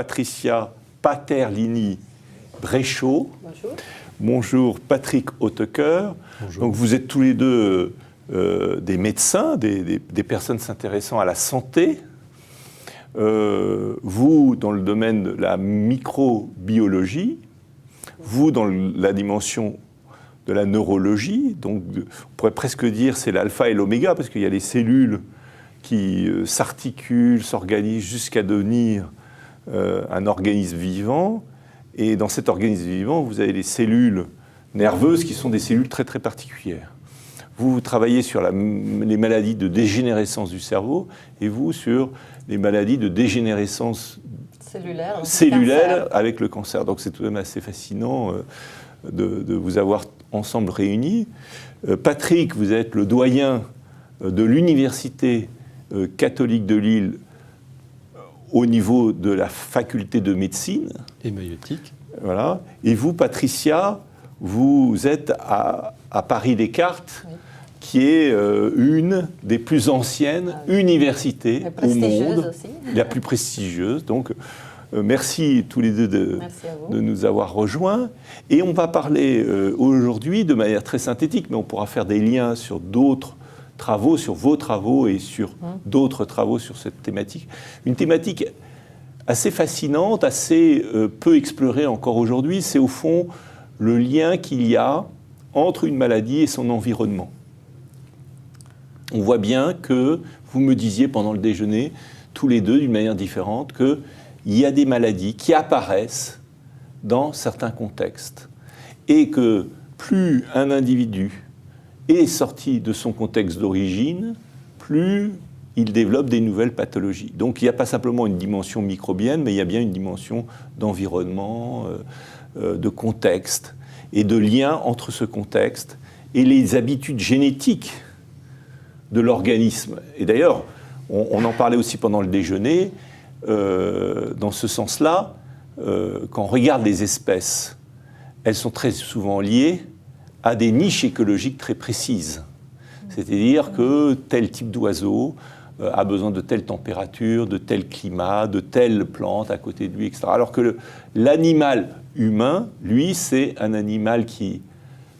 Patricia Paterlini-Bréchot. Bonjour. Bonjour Patrick Hautecoeur. Donc vous êtes tous les deux des médecins, des personnes s'intéressant à la santé. Vous dans le domaine de la microbiologie, vous dans la dimension de la neurologie, donc on pourrait presque dire c'est l'alpha et l'oméga, parce qu'il y a les cellules qui s'articulent, s'organisent jusqu'à devenir un organisme vivant. Et dans cet organisme vivant, vous avez les cellules nerveuses qui sont des cellules très très particulières. Vous travaillez sur les maladies de dégénérescence du cerveau et vous sur les maladies de dégénérescence cellulaire avec le cancer. Donc c'est tout de même assez fascinant de vous avoir ensemble réunis. Patrick, vous êtes le doyen de l'Université catholique de Lille au niveau de la faculté de médecine. Et maïeutique. Voilà. Et vous, Patricia, vous êtes à Paris-Descartes, oui, qui est une des plus anciennes universités au monde. Aussi. La plus prestigieuse. Donc, merci tous les deux de nous avoir rejoints. Et on va parler aujourd'hui de manière très synthétique, mais on pourra faire des liens sur d'autres travaux, sur vos travaux et sur d'autres travaux sur cette thématique. Une thématique assez fascinante, assez peu explorée encore aujourd'hui, c'est au fond le lien qu'il y a entre une maladie et son environnement. On voit bien que, vous me disiez pendant le déjeuner, tous les deux d'une manière différente, qu'il y a des maladies qui apparaissent dans certains contextes et que plus un individu est sorti de son contexte d'origine, plus il développe des nouvelles pathologies. Donc il n'y a pas simplement une dimension microbienne, mais il y a bien une dimension d'environnement, de contexte, et de lien entre ce contexte et les habitudes génétiques de l'organisme. Et d'ailleurs, on en parlait aussi pendant le déjeuner, dans ce sens-là, quand on regarde les espèces, elles sont très souvent liées à des niches écologiques très précises. C'est-à-dire que tel type d'oiseau a besoin de telle température, de tel climat, de telle plante à côté de lui, etc. Alors que l'animal humain, lui, c'est un animal qui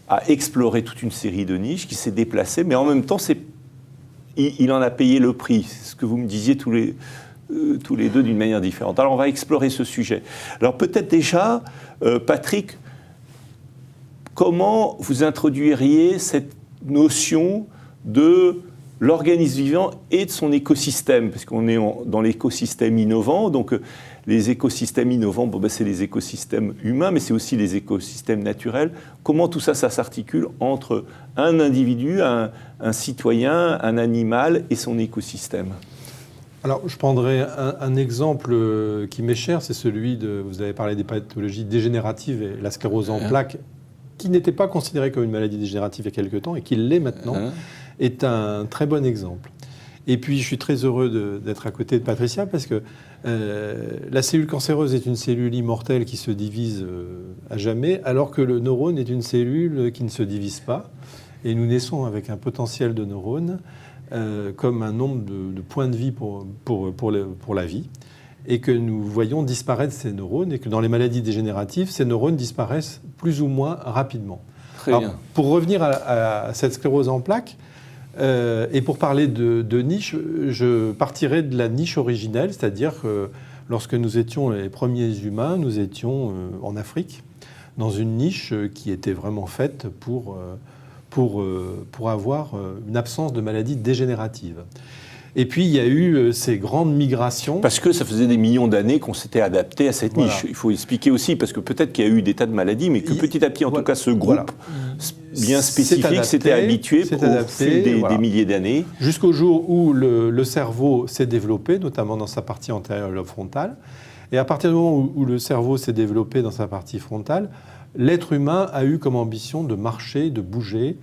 a exploré toute une série de niches, qui s'est déplacé, mais en même temps, il en a payé le prix. C'est ce que vous me disiez tous les deux d'une manière différente. Alors on va explorer ce sujet. Alors peut-être déjà, Patrick, comment vous introduiriez cette notion de l'organisme vivant et de son écosystème, parce qu'on est dans l'écosystème innovant, donc les écosystèmes innovants, c'est les écosystèmes humains, mais c'est aussi les écosystèmes naturels. Comment tout ça, ça s'articule entre un individu, un citoyen, un animal et son écosystème? Alors, je prendrai un exemple qui m'est cher, c'est celui de, vous avez parlé des pathologies dégénératives et la sclérose en plaques, qui n'était pas considérée comme une maladie dégénérative il y a quelque temps et qui l'est maintenant, est un très bon exemple. Et puis, je suis très heureux d'être à côté de Patricia parce que la cellule cancéreuse est une cellule immortelle qui se divise à jamais, alors que le neurone est une cellule qui ne se divise pas. Et nous naissons avec un potentiel de neurones comme un nombre de points de vie pour la vie, et que nous voyons disparaître ces neurones, et que dans les maladies dégénératives, ces neurones disparaissent plus ou moins rapidement. Très bien. Pour revenir à cette sclérose en plaques, et pour parler de niche, je partirai de la niche originelle, c'est-à-dire que lorsque nous étions les premiers humains, nous étions en Afrique, dans une niche qui était vraiment faite pour avoir une absence de maladies dégénératives. Et puis, il y a eu ces grandes migrations. Parce que ça faisait des millions d'années qu'on s'était adapté à cette niche. Il faut expliquer aussi, parce que peut-être qu'il y a eu des tas de maladies, mais que petit à petit, en tout cas, ce groupe bien spécifique s'était habitué au fil des milliers d'années. Jusqu'au jour où le cerveau s'est développé, notamment dans sa partie antérieure, le lobe frontal. Et à partir du moment où le cerveau s'est développé dans sa partie frontale, l'être humain a eu comme ambition de marcher, de bouger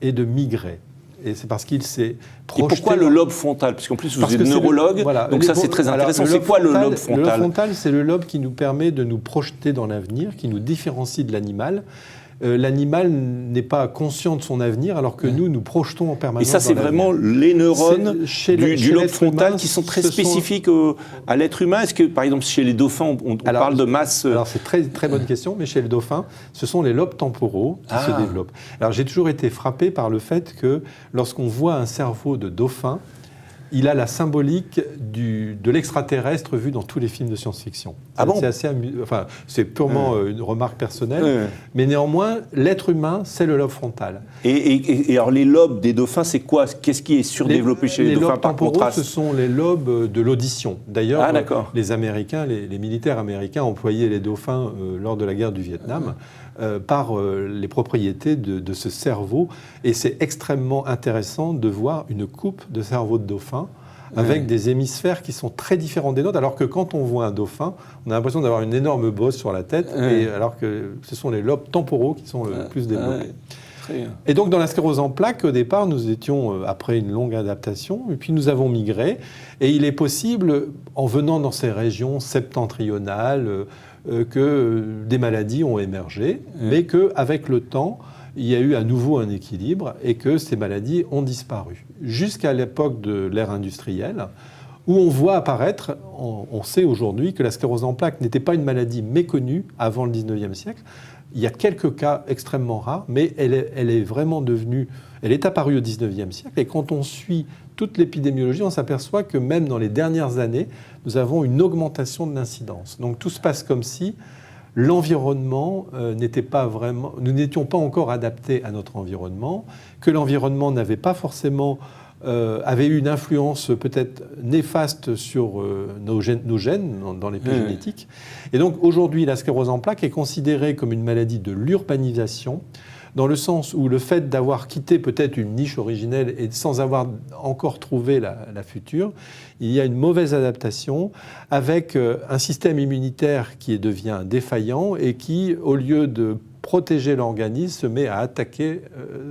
et de migrer. Et c'est parce qu'il s'est projeté... Et pourquoi le lobe frontal? Parce qu'en plus, vous êtes neurologue, donc ça, c'est très intéressant. C'est quoi le lobe frontal? Le lobe frontal, c'est le lobe qui nous permet de nous projeter dans l'avenir, qui nous différencie de l'animal l'animal n'est pas conscient de son avenir, alors que nous projetons en permanence. Et ça, c'est vraiment les neurones du lobe frontal qui sont très spécifiques à l'être humain. Est-ce que, par exemple, chez les dauphins, on parle de masse... Alors, c'est très, très bonne question, mais chez les dauphins, ce sont les lobes temporaux qui se développent. Alors, j'ai toujours été frappé par le fait que lorsqu'on voit un cerveau de dauphin, il a la symbolique de l'extraterrestre vu dans tous les films de science-fiction. C'est assez enfin, c'est purement une remarque personnelle, mais néanmoins, l'être humain, c'est le lobe frontal. Et alors, les lobes des dauphins, c'est quoi? Qu'est-ce qui est surdéveloppé chez les dauphins par contraste? Ce sont les lobes de l'audition. D'ailleurs, les Américains, les militaires américains employaient les dauphins lors de la guerre du Vietnam. Par les propriétés de ce cerveau. Et c'est extrêmement intéressant de voir une coupe de cerveau de dauphin avec des hémisphères qui sont très différents des nôtres, alors que quand on voit un dauphin, on a l'impression d'avoir une énorme bosse sur la tête, alors que ce sont les lobes temporaux qui sont le plus développés. Et donc dans la sclérose en plaques, au départ, nous étions, après une longue adaptation, et puis nous avons migré, et il est possible, en venant dans ces régions septentrionales, que des maladies ont émergé, mais qu'avec le temps, il y a eu à nouveau un équilibre et que ces maladies ont disparu. Jusqu'à l'époque de l'ère industrielle, où on voit apparaître, on sait aujourd'hui que la sclérose en plaques n'était pas une maladie méconnue avant le 19e siècle. Il y a quelques cas extrêmement rares, mais elle est vraiment devenue... Elle est apparue au 19e siècle, et quand on suit toute l'épidémiologie, on s'aperçoit que même dans les dernières années, nous avons une augmentation de l'incidence. Donc tout se passe comme si l'environnement n'était pas vraiment... Nous n'étions pas encore adaptés à notre environnement, que l'environnement n'avait pas forcément... avait eu une influence peut-être néfaste sur nos gènes dans l'épigénétique. Et donc aujourd'hui, la sclérose en plaques est considérée comme une maladie de l'urbanisation, dans le sens où le fait d'avoir quitté peut-être une niche originelle et sans avoir encore trouvé la future, il y a une mauvaise adaptation avec un système immunitaire qui devient défaillant et qui, au lieu de protéger l'organisme, se met à attaquer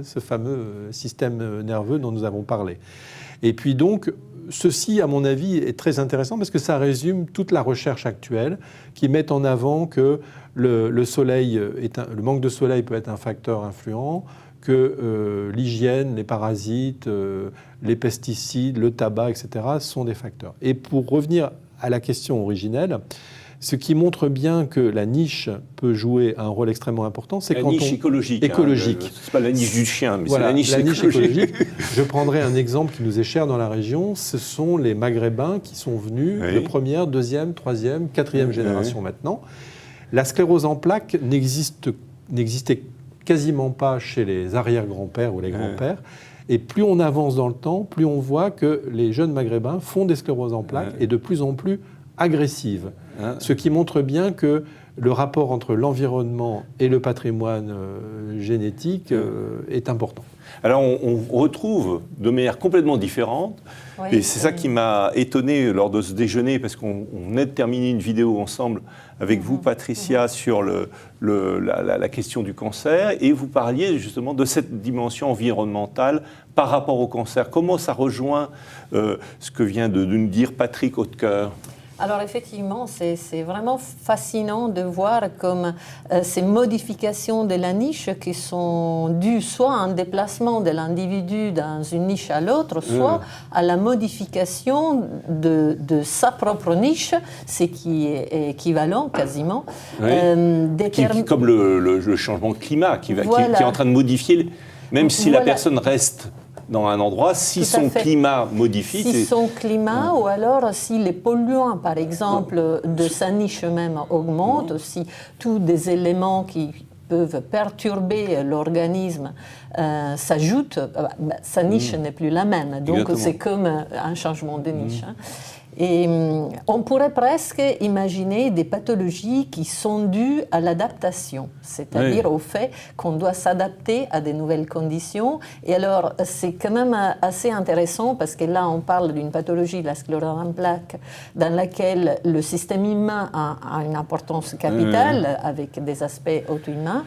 ce fameux système nerveux dont nous avons parlé. Et puis donc, ceci, à mon avis, est très intéressant parce que ça résume toute la recherche actuelle qui met en avant que le soleil le manque de soleil peut être un facteur influent, que l'hygiène, les parasites, les pesticides, le tabac, etc. sont des facteurs. Et pour revenir à la question originelle, ce qui montre bien que la niche peut jouer un rôle extrêmement important, c'est quand niche écologique. C'est pas la niche du chien, mais voilà, c'est la niche écologique. Je prendrai un exemple qui nous est cher dans la région. Ce sont les Maghrébins qui sont venus de première, deuxième, troisième, quatrième génération maintenant. La sclérose en plaques n'existait quasiment pas chez les arrière-grands-pères ou les grands-pères. Et plus on avance dans le temps, plus on voit que les jeunes Maghrébins font des scléroses en plaques et de plus en plus agressives. Ce qui montre bien que le rapport entre l'environnement et le patrimoine génétique est important. Alors on retrouve de manière complètement différente, et c'est ça qui m'a étonné lors de ce déjeuner, parce qu'on venait de terminer une vidéo ensemble avec vous, Patricia, sur la question du cancer, et vous parliez justement de cette dimension environnementale par rapport au cancer. Comment ça rejoint ce que vient de nous dire Patrick Hautecoeur ? Alors effectivement, c'est vraiment fascinant de voir comme ces modifications de la niche qui sont dues soit à un déplacement de l'individu dans une niche à l'autre, soit à la modification de sa propre niche, ce qui est équivalent quasiment. Comme le changement de climat qui est en train de modifier, même si la personne reste dans un endroit, si son climat modifie... Si son climat, ou alors si les polluants, par exemple, de sa niche même augmentent, si tous des éléments qui peuvent perturber l'organisme s'ajoutent, sa niche n'est plus la même. Donc c'est comme un changement de niche. Et on pourrait presque imaginer des pathologies qui sont dues à l'adaptation, c'est-à-dire au fait qu'on doit s'adapter à des nouvelles conditions. Et alors, c'est quand même assez intéressant parce que là, on parle d'une pathologie, la sclérose en plaques, dans laquelle le système humain a une importance capitale avec des aspects auto-humains.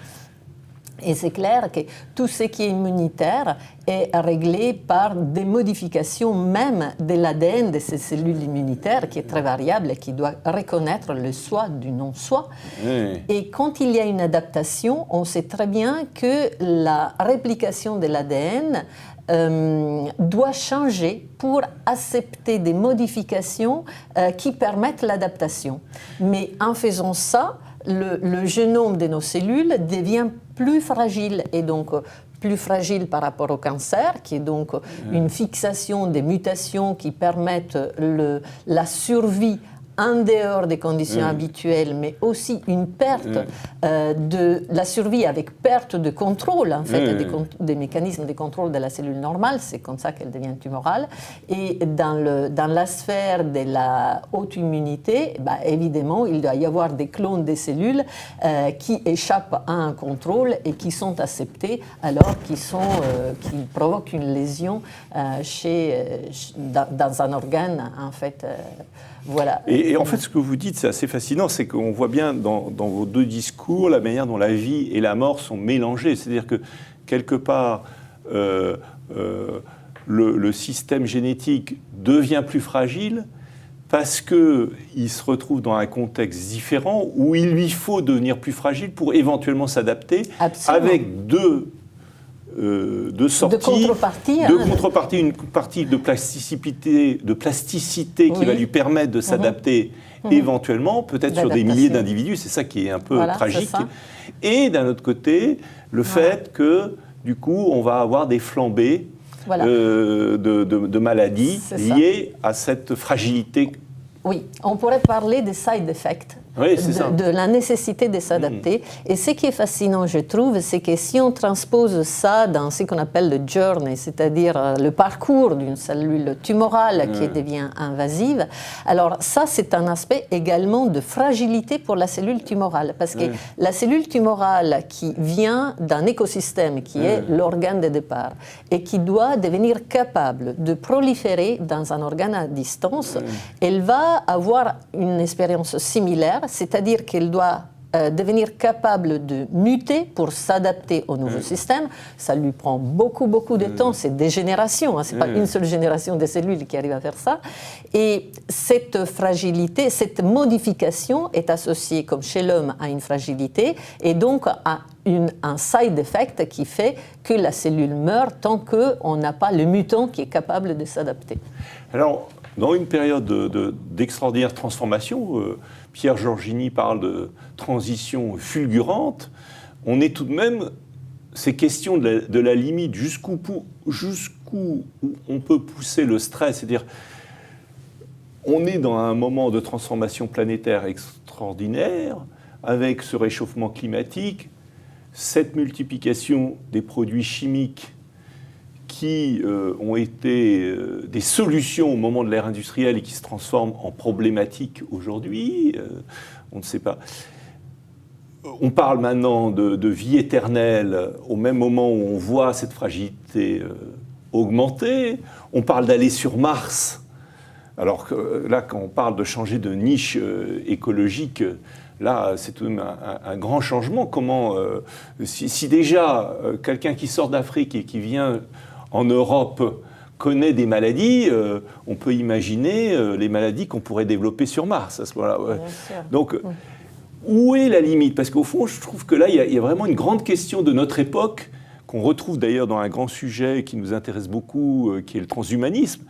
Et c'est clair que tout ce qui est immunitaire est réglé par des modifications même de l'ADN de ces cellules immunitaires qui est très variable et qui doit reconnaître le soi du non-soi. Et quand il y a une adaptation, on sait très bien que la réplication de l'ADN doit changer pour accepter des modifications qui permettent l'adaptation. Mais en faisant ça, le génome de nos cellules devient plus fragile et donc plus fragile par rapport au cancer, qui est donc une fixation des mutations qui permettent la survie en dehors des conditions habituelles, mais aussi une perte de la survie avec perte de contrôle, en fait, des mécanismes de contrôle de la cellule normale, c'est comme ça qu'elle devient tumorale. Et dans la sphère de la haute immunité, évidemment, il doit y avoir des clones des cellules qui échappent à un contrôle et qui sont acceptés alors qu'ils provoquent une lésion dans un organe, en fait. Voilà. Et en fait, ce que vous dites, c'est assez fascinant, c'est qu'on voit bien dans vos deux discours la manière dont la vie et la mort sont mélangées. C'est-à-dire que, quelque part, le système génétique devient plus fragile parce qu'il se retrouve dans un contexte différent où il lui faut devenir plus fragile pour éventuellement s'adapter. Absolument. Avec deux sorties, de contrepartie, une partie de plasticité qui va lui permettre de s'adapter éventuellement, peut-être sur des milliers d'individus, c'est ça qui est un peu tragique. Et d'un autre côté, le fait que, du coup, on va avoir des flambées de maladies liées à cette fragilité. Oui, on pourrait parler des side effects. Oui, de la nécessité de s'adapter. Et ce qui est fascinant, je trouve, c'est que si on transpose ça dans ce qu'on appelle le journey, c'est-à-dire le parcours d'une cellule tumorale qui devient invasive, alors ça, c'est un aspect également de fragilité pour la cellule tumorale. Parce que la cellule tumorale qui vient d'un écosystème qui est l'organe de départ et qui doit devenir capable de proliférer dans un organe à distance, elle va avoir une expérience similaire, c'est-à-dire qu'elle doit devenir capable de muter pour s'adapter au nouveau système. Ça lui prend beaucoup de temps, c'est des générations, ce n'est pas une seule génération de cellules qui arrive à faire ça. Et cette fragilité, cette modification est associée, comme chez l'homme, à une fragilité et donc à un side effect qui fait que la cellule meurt tant qu'on n'a pas le mutant qui est capable de s'adapter. Alors, dans une période d'extraordinaire transformation, Pierre Giorgini parle de transition fulgurante, on est tout de même, ces questions de la limite, jusqu'où on peut pousser le stress, c'est-à-dire on est dans un moment de transformation planétaire extraordinaire, avec ce réchauffement climatique, cette multiplication des produits chimiques qui ont été des solutions au moment de l'ère industrielle et qui se transforment en problématiques aujourd'hui, on ne sait pas. On parle maintenant de vie éternelle au même moment où on voit cette fragilité augmenter. On parle d'aller sur Mars, alors que là, quand on parle de changer de niche écologique, là, c'est tout de même un grand changement. Comment, si déjà quelqu'un qui sort d'Afrique et qui vient en Europe connaît des maladies, on peut imaginer les maladies qu'on pourrait développer sur Mars à ce moment-là. Donc, où est la limite? Parce qu'au fond, je trouve que là, il y a vraiment une grande question de notre époque, qu'on retrouve d'ailleurs dans un grand sujet qui nous intéresse beaucoup, qui est le transhumanisme,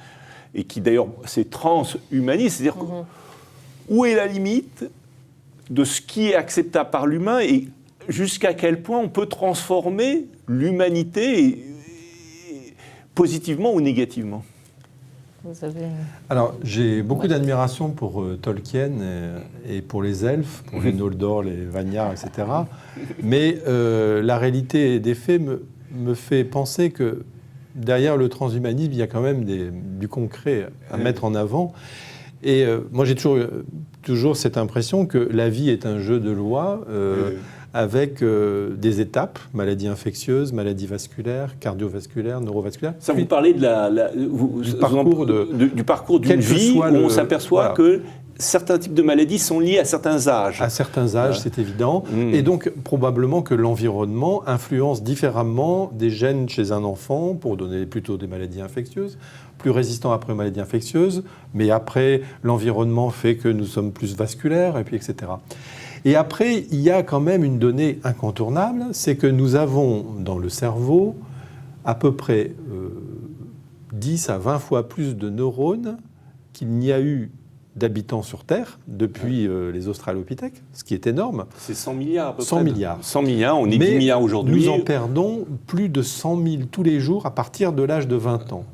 et qui d'ailleurs, c'est transhumanisme, c'est-à-dire où est la limite de ce qui est acceptable par l'humain et jusqu'à quel point on peut transformer l'humanité positivement ou négativement? Alors, j'ai beaucoup d'admiration pour Tolkien et pour les elfes, pour les Noldor, les Vanyar, etc. Mais la réalité des faits me fait penser que derrière le transhumanisme, il y a quand même du concret à mettre en avant. Et moi, j'ai toujours cette impression que la vie est un jeu de lois avec des étapes, maladies infectieuses, maladies vasculaires, cardiovasculaires, neurovasculaires. Ça, vous parlez du parcours d'une vie où on s'aperçoit que certains types de maladies sont liés à certains âges. À certains âges, c'est évident. Et donc, probablement que l'environnement influence différemment des gènes chez un enfant, pour donner plutôt des maladies infectieuses, plus résistants après aux maladies infectieuses, mais après, l'environnement fait que nous sommes plus vasculaires, et puis etc. Et après, il y a quand même une donnée incontournable, c'est que nous avons dans le cerveau à peu près 10 à 20 fois plus de neurones qu'il n'y a eu d'habitants sur Terre depuis les Australopithèques, ce qui est énorme. C'est 100 milliards à peu près. 100 milliards. 100 milliards, on est 10 milliards aujourd'hui. Nous en perdons plus de 100 000 tous les jours à partir de l'âge de 20 ans.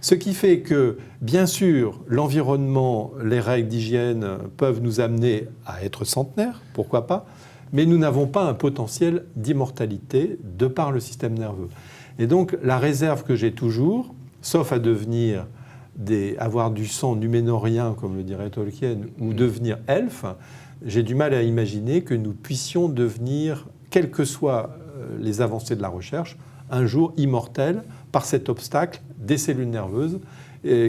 Ce qui fait que, bien sûr, l'environnement, les règles d'hygiène peuvent nous amener à être centenaires, pourquoi pas, mais nous n'avons pas un potentiel d'immortalité de par le système nerveux. Et donc, la réserve que j'ai toujours, sauf à devenir avoir du sang numénorien, comme le dirait Tolkien, ou devenir elfe, j'ai du mal à imaginer que nous puissions devenir, quelles que soient les avancées de la recherche, un jour immortels par cet obstacle des cellules nerveuses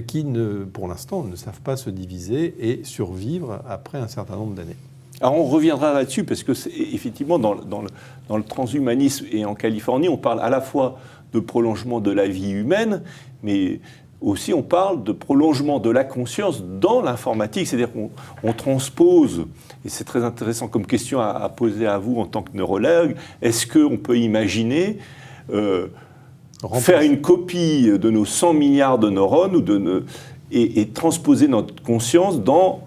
qui, pour l'instant, ne savent pas se diviser et survivre après un certain nombre d'années. Alors on reviendra là-dessus parce que effectivement dans le transhumanisme et en Californie, on parle à la fois de prolongement de la vie humaine, mais aussi on parle de prolongement de la conscience dans l'informatique, c'est-à-dire qu'on transpose, et c'est très intéressant comme question à poser à vous en tant que neurologue, est-ce qu'on peut imaginer faire une copie de nos 100 milliards de neurones et transposer notre conscience dans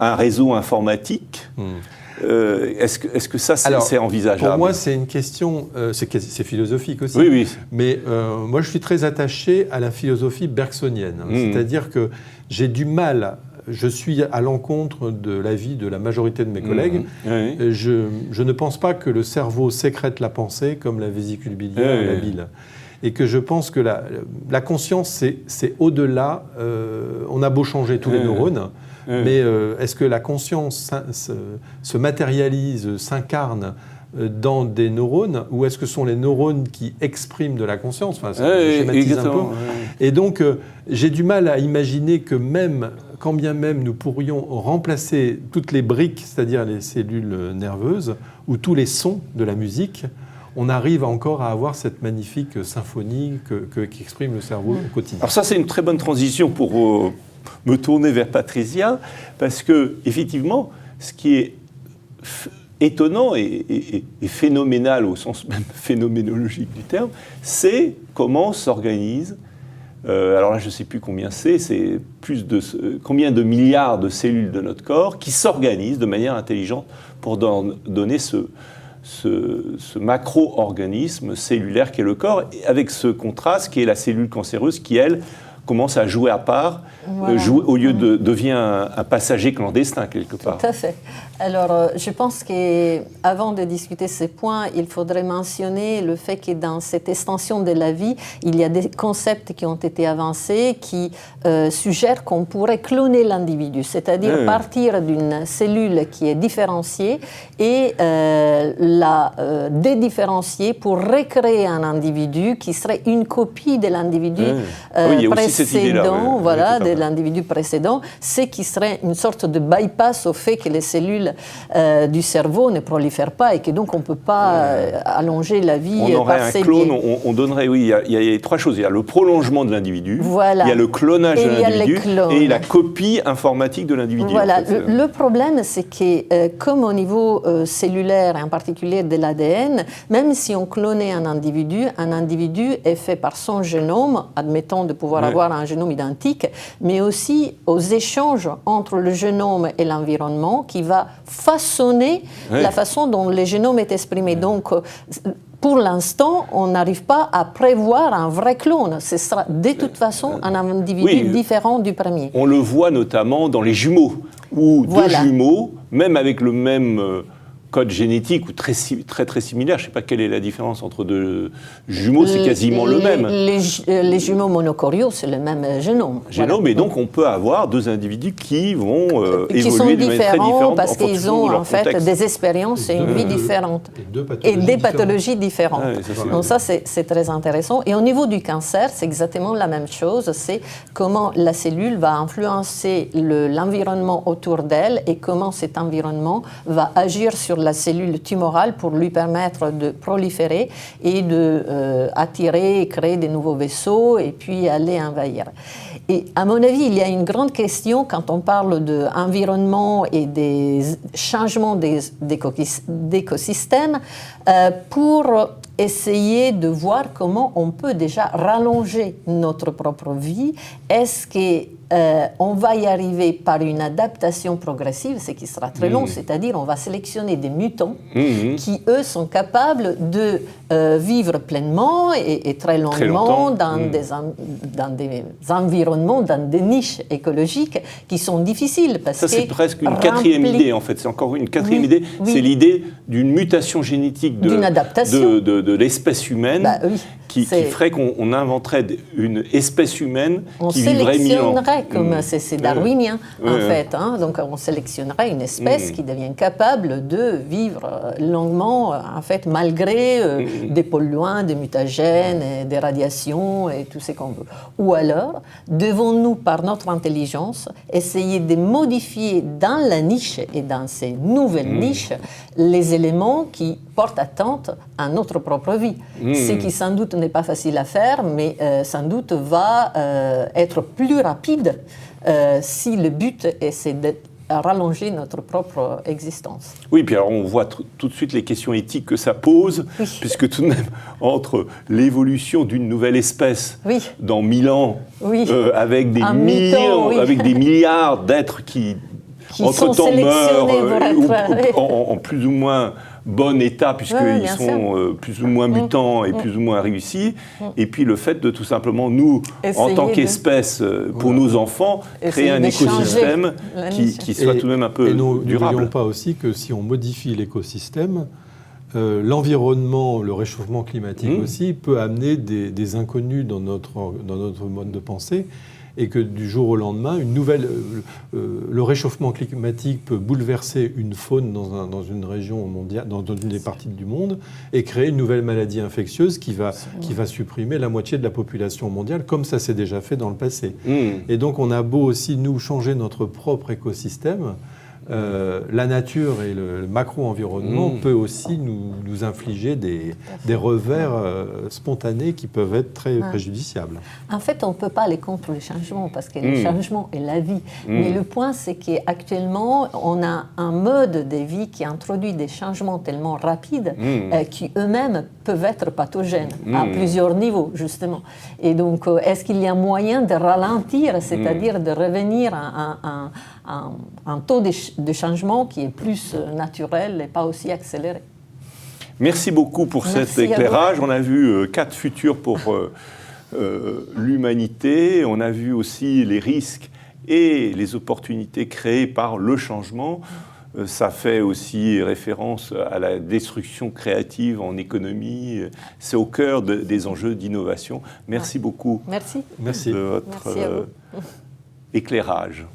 un réseau informatique Est-ce que ça, c'est envisageable? Pour moi, c'est une question, c'est philosophique aussi. Oui, oui. Mais moi, je suis très attaché à la philosophie bergsonienne. C'est-à-dire que j'ai du mal, je suis à l'encontre de l'avis de la majorité de mes collègues. Oui. Je ne pense pas que le cerveau sécrète la pensée comme la vésicule biliaire et la bile. Et que je pense que la conscience, c'est au-delà. On a beau changer tous les neurones, mais est-ce que la conscience se matérialise, s'incarne dans des neurones, ou est-ce que ce sont les neurones qui expriment de la conscience? Enfin, je schématise un peu. Et donc, j'ai du mal à imaginer que même, quand bien même nous pourrions remplacer toutes les briques, c'est-à-dire les cellules nerveuses, ou tous les sons de la musique, on arrive encore à avoir cette magnifique symphonie qu'exprime le cerveau au quotidien. Alors ça, c'est une très bonne transition pour me tourner vers Patricia, parce que effectivement, ce qui est étonnant et phénoménal au sens même phénoménologique du terme, c'est comment s'organise. Alors là, je ne sais plus combien c'est combien de milliards de cellules de notre corps qui s'organisent de manière intelligente pour donner ce macro-organisme cellulaire qui est le corps, avec ce contraste qui est la cellule cancéreuse qui, elle, commence à jouer à part, au lieu de devient un passager clandestin quelque part. Tout à fait. Alors, je pense qu'avant de discuter ces points, il faudrait mentionner le fait que dans cette extension de la vie, il y a des concepts qui ont été avancés qui suggèrent qu'on pourrait cloner l'individu, c'est-à-dire partir d'une cellule qui est différenciée et la dédifférencier pour recréer un individu qui serait une copie de l'individu précédent, de l'individu précédent, ce qui serait une sorte de bypass au fait que les cellules du cerveau ne prolifèrent pas et que donc on ne peut pas allonger la vie on aurait par un ces clone, biais. On donnerait, il y a trois choses. Il y a le prolongement de l'individu, il y a le clonage de l'individu et la copie informatique de l'individu. Voilà. Le problème, c'est que comme au niveau cellulaire, et en particulier de l'ADN, même si on clonait un individu est fait par son génome, admettons de pouvoir avoir un génome identique, mais aussi aux échanges entre le génome et l'environnement qui va façonner la façon dont le génome est exprimé. Donc, pour l'instant, on n'arrive pas à prévoir un vrai clone. Ce sera de toute façon un individu différent du premier. On le voit notamment dans les jumeaux, où deux jumeaux, même avec le même code génétique ou très similaire. Je ne sais pas quelle est la différence entre deux jumeaux, c'est quasiment le même. Les jumeaux monocoriaux, c'est le même génome. Et donc on peut avoir deux individus qui vont évoluer de manière très différente parce qu'ils ont en fait des expériences et une vie différente et des pathologies différentes. Donc ça, c'est très intéressant. Et au niveau du cancer, c'est exactement la même chose. C'est comment la cellule va influencer l'environnement autour d'elle et comment cet environnement va agir sur la cellule tumorale pour lui permettre de proliférer et d'attirer et créer des nouveaux vaisseaux et puis aller envahir. Et à mon avis, il y a une grande question quand on parle d'environnement et des changements d'écosystèmes pour essayer de voir comment on peut déjà rallonger notre propre vie. Est-ce qu'on va y arriver par une adaptation progressive, ce qui sera très long, c'est-à-dire on va sélectionner des mutants qui, eux, sont capables de vivre pleinement et très longtemps dans des environnements, dans des niches écologiques qui sont difficiles. Ça, c'est presque une quatrième idée, en fait. C'est encore une quatrième idée. Oui. C'est l'idée d'une mutation génétique de l'espèce humaine qui ferait qu'on inventerait une espèce humaine qui vivrait 1000 ans. Comme c'est darwinien, en fait. Hein. Donc, on sélectionnerait une espèce qui devient capable de vivre longuement, en fait, malgré des polluants, des mutagènes, des radiations et tout ce qu'on veut. Ou alors, devons-nous, par notre intelligence, essayer de modifier dans la niche et dans ces nouvelles niches les éléments qui portent atteinte à notre propre vie. Ce qui, sans doute, n'est pas facile à faire, mais sans doute va être plus rapide si le but c'est de rallonger notre propre existence. Oui, puis alors on voit tout de suite les questions éthiques que ça pose, puisque tout de même, entre l'évolution d'une nouvelle espèce dans 1000 ans, avec des milliards d'êtres qui entre-temps meurent en plus ou moins bon état, puisqu'ils sont plus ou moins mutants et plus ou moins réussis, et puis le fait de tout simplement nous, en tant qu'espèce, pour nos enfants, créer un écosystème qui soit tout de même un peu durable. N'oublions pas aussi que si on modifie l'écosystème, l'environnement, le réchauffement climatique aussi, peut amener des inconnus dans notre mode de pensée, et que du jour au lendemain, le réchauffement climatique peut bouleverser une faune dans une région mondiale, dans une des parties du monde, et créer une nouvelle maladie infectieuse qui va supprimer la moitié de la population mondiale, comme ça s'est déjà fait dans le passé. Et donc on a beau aussi, nous, changer notre propre écosystème, la nature et le macro-environnement peut aussi nous infliger des revers spontanés qui peuvent être très préjudiciables. En fait, on ne peut pas aller contre le changement parce que le changement est la vie. Mais le point, c'est qu'actuellement, on a un mode de vie qui introduit des changements tellement rapides qui eux-mêmes peuvent être pathogènes à plusieurs niveaux, justement. Et donc, est-ce qu'il y a moyen de ralentir, c'est-à-dire de revenir à un taux de changement qui est plus naturel et pas aussi accéléré. Merci beaucoup pour cet éclairage. On a vu 4 futurs pour l'humanité. On a vu aussi les risques et les opportunités créées par le changement. Ça fait aussi référence à la destruction créative en économie. C'est au cœur des enjeux d'innovation. Merci beaucoup de votre éclairage.